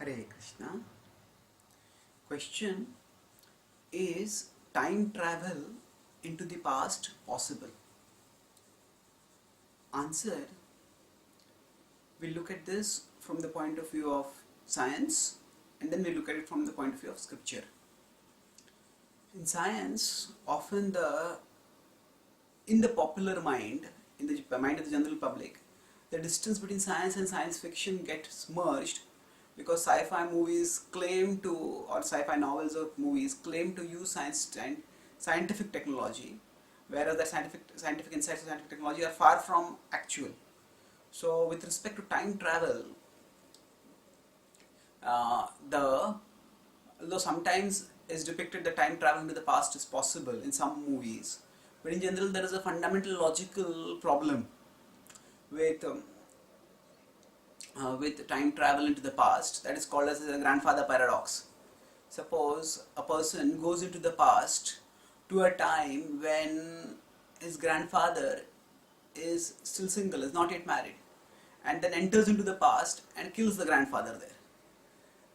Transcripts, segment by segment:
Hare Krishna. Question: is time travel into the past possible? Answer: we look at this from the point of view of science, and then we look at it from the point of view of scripture. In science, often in the popular mind, in the mind of the general public, the distance between science and science fiction gets merged because sci-fi movies claim to, or sci-fi novels or movies claim to use science and scientific technology, whereas the scientific insights of scientific technology are far from actual. So, with respect to time travel, although sometimes is depicted that time travel into the past is possible in some movies, but in general there is a fundamental logical problem with time travel into the past that is called as the grandfather paradox. Suppose a person goes into the past to a time when his grandfather is still single, is not yet married, and then enters into the past and kills the grandfather there.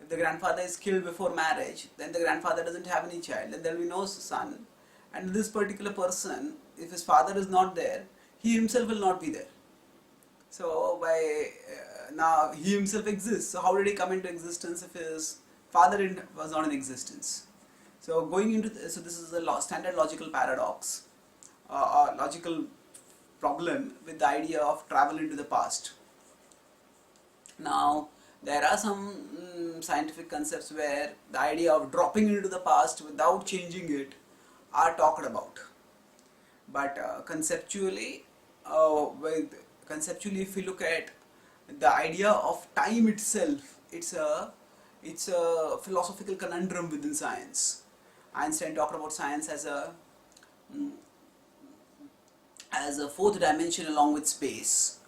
If the grandfather is killed before marriage, then the grandfather doesn't have any child, and there will be no son. And this particular person, if his father is not there, he himself will not be there. So now he himself exists. So how did he come into existence if his father was not in existence? So so this is a standard logical paradox, or logical problem with the idea of travel into the past. Now, there are some scientific concepts where the idea of dropping into the past without changing it are talked about. But conceptually, if we look at the idea of time itself, it's a philosophical conundrum within science. Einstein talked about science as a fourth dimension along with space,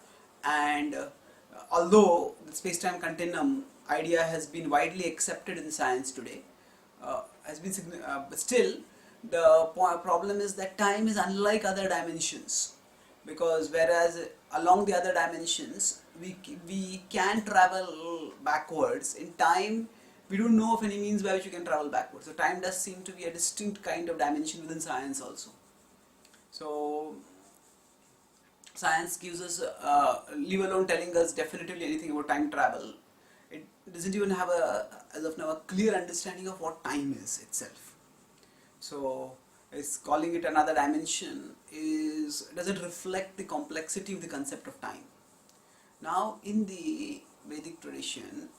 and although the space-time continuum idea has been widely accepted in science today, but still the problem is that time is unlike other dimensions, because whereas along the other dimensions we can travel backwards, in time we don't know of any means by which you can travel backwards. So time does seem to be a distinct kind of dimension within science also. So science gives us, leave alone telling us definitively anything about time travel, it doesn't even have as of now, a clear understanding of what time is itself. So calling it another dimension doesn't reflect the complexity of the concept of time. Now, in the Vedic tradition,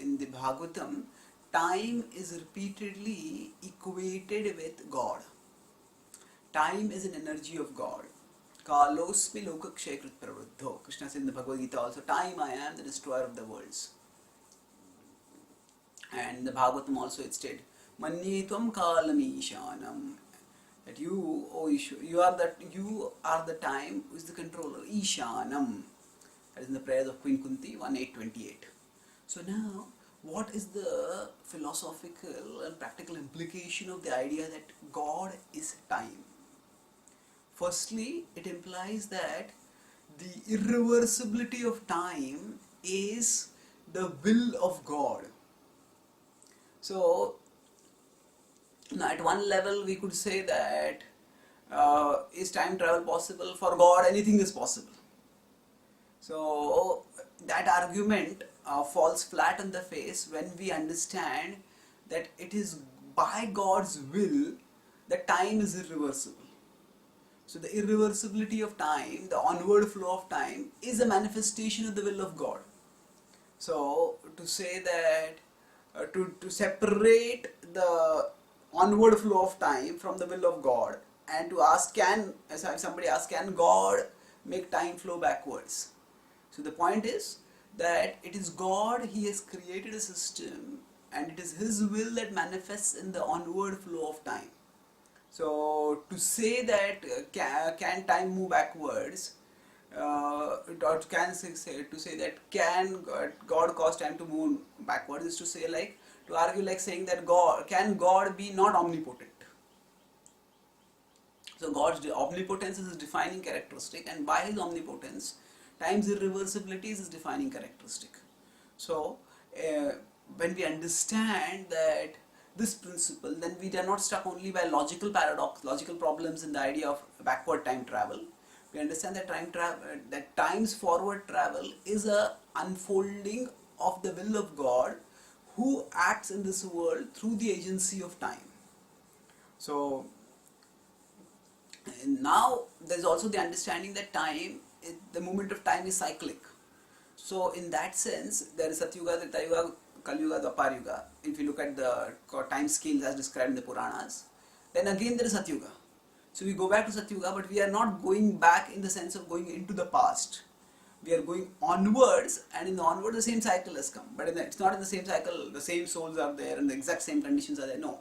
in the Bhagavatam, time is repeatedly equated with God. Time is an energy of God. Kalosmi lokakshaykrit pravruddho. Krishna says in the Bhagavad Gita also, time I am the destroyer of the worlds. And the Bhagavatam also it stated, Manyetvam kalamishanam. That you, O Ishwar, you are the time who is the controller. Ishanam. That is in the prayers of Queen Kunti 1:8-28. So now, what is the philosophical and practical implication of the idea that God is time? Firstly, it implies that the irreversibility of time is the will of God. So, now at one level we could say that is time travel possible? For God, anything is possible. So that argument falls flat on the face when we understand that it is by God's will that time is irreversible. So the irreversibility of time, the onward flow of time, is a manifestation of the will of God. So to say that, to separate the onward flow of time from the will of God, and to ask, if somebody asks, can God make time flow backwards? So the point is that it is God, He has created a system, and it is His will that manifests in the onward flow of time. So to say that can time move backwards, or to say that can God cause time to move backwards, is to argue like saying that can God be not omnipotent? So God's omnipotence is His defining characteristic, and by His omnipotence, time's irreversibility is His defining characteristic. So uh, when we understand that this principle, then we are not stuck only by logical paradox, logical problems in the idea of backward time travel. We understand that that time's forward travel is a unfolding of the will of God, who acts in this world through the agency of time. So now there's also the understanding that the movement of time is cyclic. So in that sense, there is Satyuga, Tretayuga, Kalyuga, Dwapar Yuga. If you look at the time scales as described in the Puranas, then again there is Satyuga. So we go back to Satyuga, but we are not going back in the sense of going into the past. We are going onwards, and in the onward the same cycle has come. But it's not in the same cycle, the same souls are there and the exact same conditions are there. No.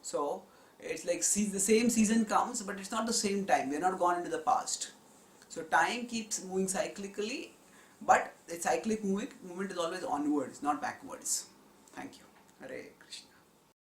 So it's like the same season comes, but it's not the same time. We are not gone into the past. So time keeps moving cyclically, but the cyclic movement is always onwards, not backwards. Thank you. Hare.